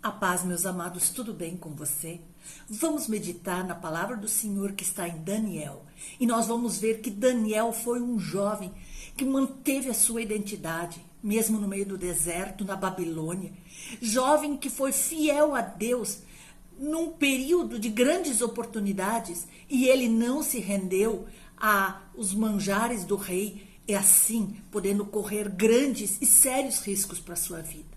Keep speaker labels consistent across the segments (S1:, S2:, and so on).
S1: A paz, meus amados, tudo bem com você? Vamos meditar na palavra do Senhor que está em Daniel. E nós vamos ver que Daniel foi um jovem que manteve a sua identidade, mesmo no meio do deserto, na Babilônia. Jovem que foi fiel a Deus num período de grandes oportunidades e ele não se rendeu aos manjares do rei e assim podendo correr grandes e sérios riscos para a sua vida.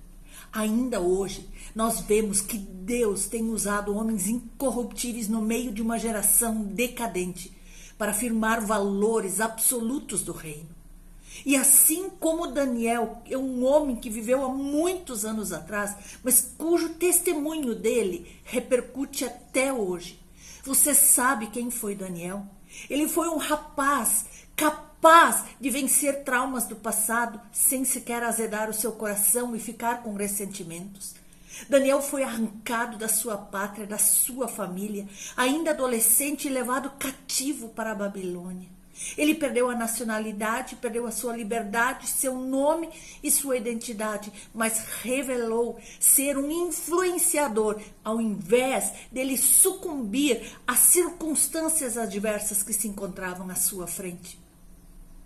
S1: Ainda hoje, nós vemos que Deus tem usado homens incorruptíveis no meio de uma geração decadente para afirmar valores absolutos do reino. E assim como Daniel é um homem que viveu há muitos anos atrás, mas cujo testemunho dele repercute até hoje. Você sabe quem foi Daniel? Ele foi um rapaz capaz de vencer traumas do passado sem sequer azedar o seu coração e ficar com ressentimentos. Daniel foi arrancado da sua pátria, da sua família, ainda adolescente e levado cativo para a Babilônia. Ele perdeu a nacionalidade, perdeu a sua liberdade, seu nome e sua identidade, mas revelou ser um influenciador ao invés dele sucumbir às circunstâncias adversas que se encontravam à sua frente.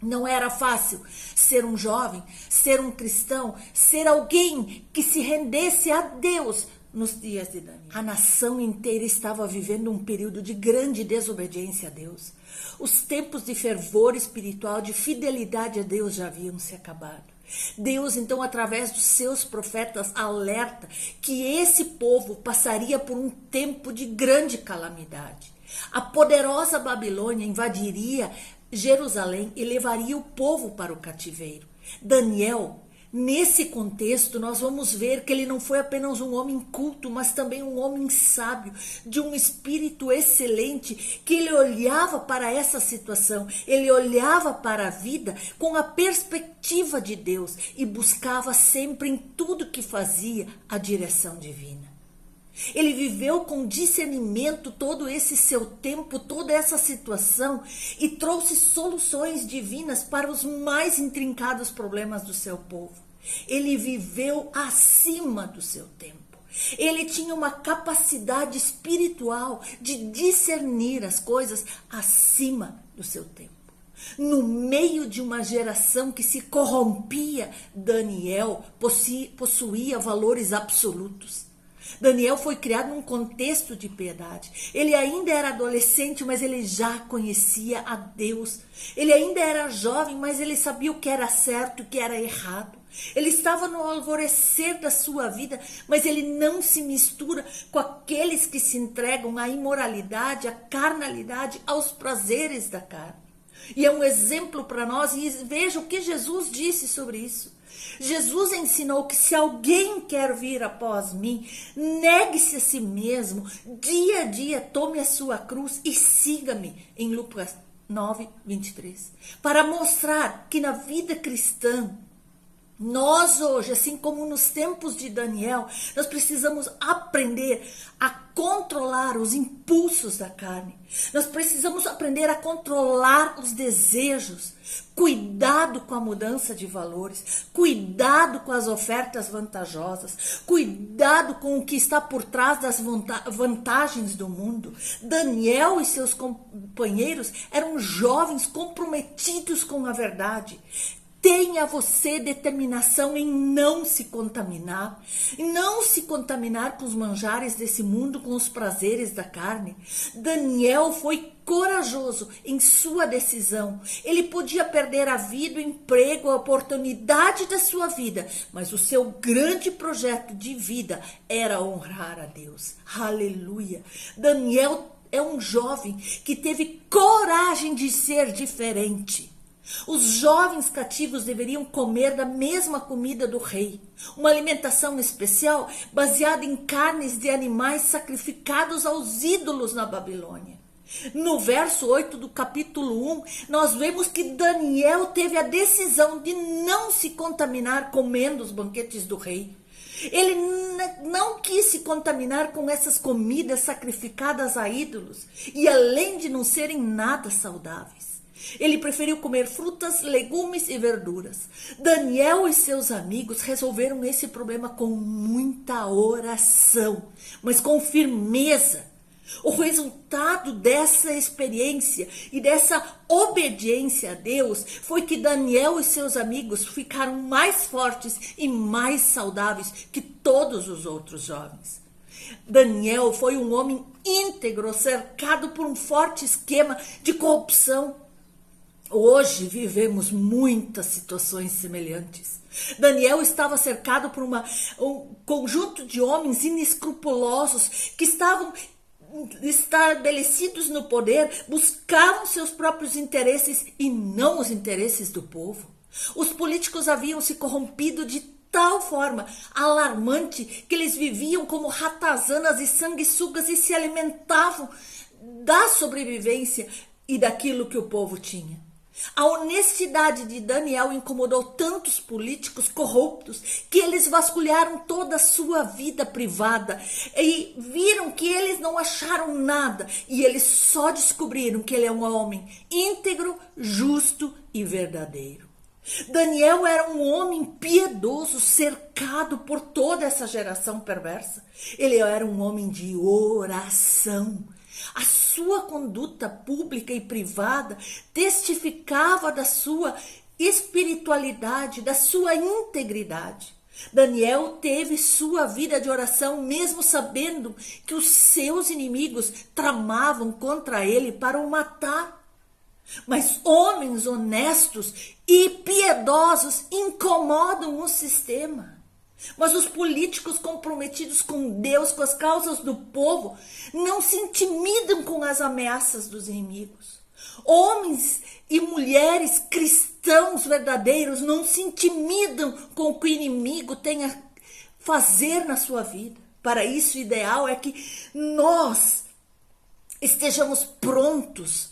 S1: Não era fácil ser um jovem, ser um cristão, ser alguém que se rendesse a Deus nos dias de Daniel. A nação inteira estava vivendo um período de grande desobediência a Deus. Os tempos de fervor espiritual, de fidelidade a Deus já haviam se acabado. Deus, então, através dos seus profetas, alerta que esse povo passaria por um tempo de grande calamidade. A poderosa Babilônia invadiria Jerusalém e levaria o povo para o cativeiro. Daniel, nesse contexto, nós vamos ver que ele não foi apenas um homem culto, mas também um homem sábio, de um espírito excelente, que ele olhava para essa situação, ele olhava para a vida com a perspectiva de Deus e buscava sempre em tudo que fazia a direção divina. Ele viveu com discernimento todo esse seu tempo, toda essa situação e trouxe soluções divinas para os mais intrincados problemas do seu povo. Ele viveu acima do seu tempo. Ele tinha uma capacidade espiritual de discernir as coisas acima do seu tempo. No meio de uma geração que se corrompia, Daniel possuía valores absolutos. Daniel foi criado num contexto de piedade. Ele ainda era adolescente, mas ele já conhecia a Deus. Ele ainda era jovem, mas ele sabia o que era certo e o que era errado. Ele estava no alvorecer da sua vida, mas ele não se mistura com aqueles que se entregam à imoralidade, à carnalidade, aos prazeres da carne. E é um exemplo para nós, e veja o que Jesus disse sobre isso. Jesus ensinou que se alguém quer vir após mim, negue-se a si mesmo, dia a dia tome a sua cruz e siga-me, em Lucas 9, 23. Para mostrar que na vida cristã, nós hoje, assim como nos tempos de Daniel, nós precisamos aprender a controlar os impulsos da carne. Nós precisamos aprender a controlar os desejos. Cuidado com a mudança de valores. Cuidado com as ofertas vantajosas. Cuidado com o que está por trás das vantagens do mundo. Daniel e seus companheiros eram jovens comprometidos com a verdade. Tenha você determinação em não se contaminar com os manjares desse mundo, com os prazeres da carne. Daniel foi corajoso em sua decisão. Ele podia perder a vida, o emprego, a oportunidade da sua vida, mas o seu grande projeto de vida era honrar a Deus. Aleluia! Daniel é um jovem que teve coragem de ser diferente. Os jovens cativos deveriam comer da mesma comida do rei, uma alimentação especial baseada em carnes de animais sacrificados aos ídolos na Babilônia. No verso 8 do capítulo 1, nós vemos que Daniel teve a decisão de não se contaminar comendo os banquetes do rei. Ele não quis se contaminar com essas comidas sacrificadas a ídolos e além de não serem nada saudáveis. Ele preferiu comer frutas, legumes e verduras. Daniel e seus amigos resolveram esse problema com muita oração, mas com firmeza. O resultado dessa experiência e dessa obediência a Deus foi que Daniel e seus amigos ficaram mais fortes e mais saudáveis que todos os outros jovens. Daniel foi um homem íntegro, cercado por um forte esquema de corrupção. Hoje vivemos muitas situações semelhantes. Daniel estava cercado por um conjunto de homens inescrupulosos que estavam estabelecidos no poder, buscavam seus próprios interesses e não os interesses do povo. Os políticos haviam se corrompido de tal forma alarmante que eles viviam como ratazanas e sanguessugas e se alimentavam da sobrevivência e daquilo que o povo tinha. A honestidade de Daniel incomodou tantos políticos corruptos que eles vasculharam toda a sua vida privada e viram que eles não acharam nada e eles só descobriram que ele é um homem íntegro, justo e verdadeiro. Daniel era um homem piedoso, cercado por toda essa geração perversa. Ele era um homem de oração. A sua conduta pública e privada testificava da sua espiritualidade, da sua integridade. Daniel teve sua vida de oração mesmo sabendo que os seus inimigos tramavam contra ele para o matar. Mas homens honestos e piedosos incomodam o sistema. Mas os políticos comprometidos com Deus, com as causas do povo, não se intimidam com as ameaças dos inimigos. Homens e mulheres cristãos verdadeiros não se intimidam com o que o inimigo tem a fazer na sua vida. Para isso, o ideal é que nós estejamos prontos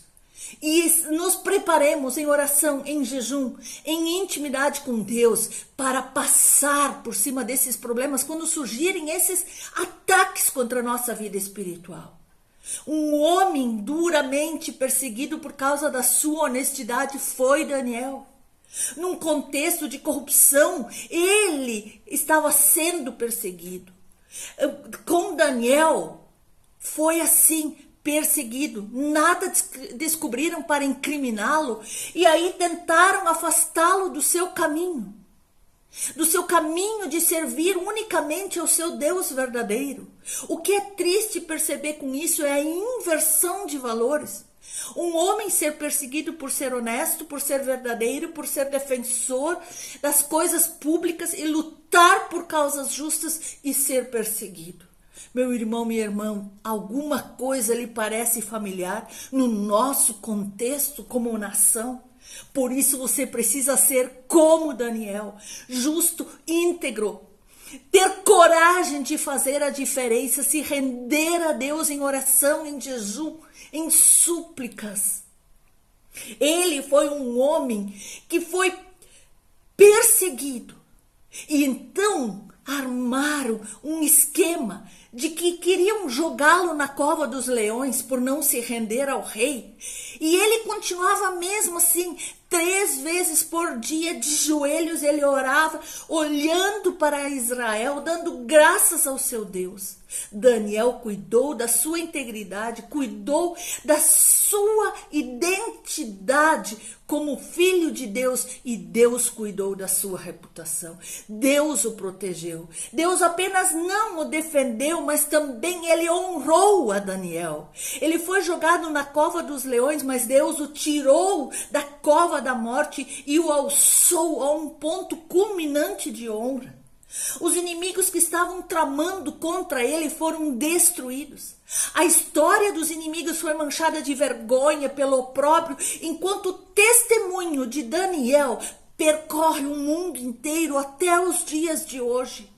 S1: e nos preparemos em oração, em jejum, em intimidade com Deus para passar por cima desses problemas quando surgirem esses ataques contra a nossa vida espiritual. Um homem duramente perseguido por causa da sua honestidade foi Daniel. Num contexto de corrupção, ele estava sendo perseguido. Com Daniel foi assim, perseguido, nada descobriram para incriminá-lo e aí tentaram afastá-lo do seu caminho de servir unicamente ao seu Deus verdadeiro. O que é triste perceber com isso é a inversão de valores. Um homem ser perseguido por ser honesto, por ser verdadeiro, por ser defensor das coisas públicas e lutar por causas justas e ser perseguido. Meu irmão, minha irmã, alguma coisa lhe parece familiar no nosso contexto como nação? Por isso você precisa ser como Daniel, justo, íntegro, ter coragem de fazer a diferença, se render a Deus em oração, em jejum, em súplicas. Ele foi um homem que foi perseguido e então armaram um esquema de que queriam jogá-lo na cova dos leões por não se render ao rei. E ele continuava mesmo assim, 3 vezes por dia, de joelhos ele orava, olhando para Israel, dando graças ao seu Deus. Daniel cuidou da sua integridade, cuidou da sua identidade como filho de Deus e Deus cuidou da sua reputação. Deus o protegeu. Deus apenas não o defendeu, mas também ele honrou a Daniel. Ele foi jogado na cova dos leões, mas Deus o tirou da cova da morte e o alçou a um ponto culminante de honra. Os inimigos que estavam tramando contra ele foram destruídos. A história dos inimigos foi manchada de vergonha pelo opróbrio, enquanto o testemunho de Daniel percorre o mundo inteiro até os dias de hoje.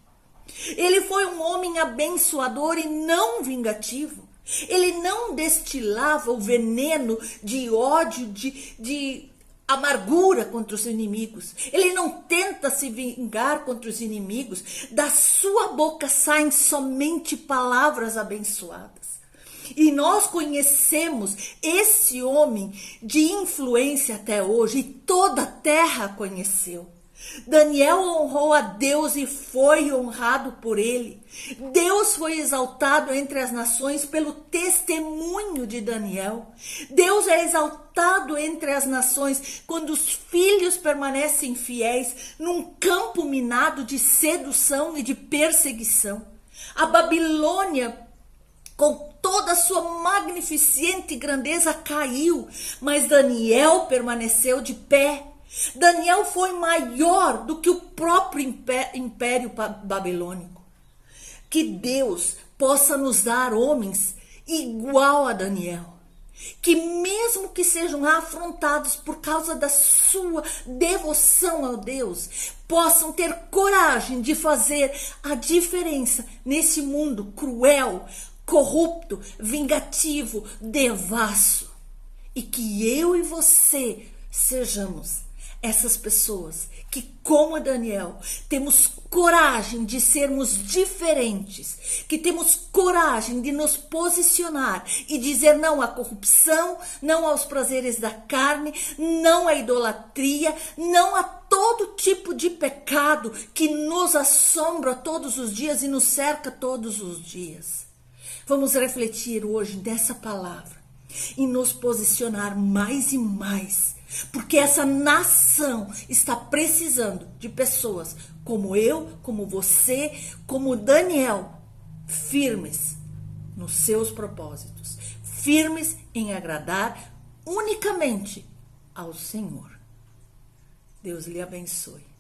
S1: Ele foi um homem abençoador e não vingativo. Ele não destilava o veneno de ódio, de amargura contra os inimigos. Ele não tenta se vingar contra os inimigos. Da sua boca saem somente palavras abençoadas. E nós conhecemos esse homem de influência até hoje, e toda a terra conheceu. Daniel honrou a Deus e foi honrado por ele. Deus foi exaltado entre as nações pelo testemunho de Daniel. Deus é exaltado entre as nações quando os filhos permanecem fiéis num campo minado de sedução e de perseguição. A Babilônia, com toda a sua magnificente grandeza, caiu, mas Daniel permaneceu de pé. Daniel foi maior do que o próprio império babilônico. Que Deus possa nos dar homens igual a Daniel, que mesmo que sejam afrontados por causa da sua devoção ao Deus, possam ter coragem de fazer a diferença nesse mundo cruel, corrupto, vingativo, devasso. E que eu e você sejamos essas pessoas que, como Daniel, temos coragem de sermos diferentes, que temos coragem de nos posicionar e dizer não à corrupção, não aos prazeres da carne, não à idolatria, não a todo tipo de pecado que nos assombra todos os dias e nos cerca todos os dias. Vamos refletir hoje nessa palavra e nos posicionar mais e mais, porque essa nação está precisando de pessoas como eu, como você, como Daniel, firmes nos seus propósitos, firmes em agradar unicamente ao Senhor. Deus lhe abençoe.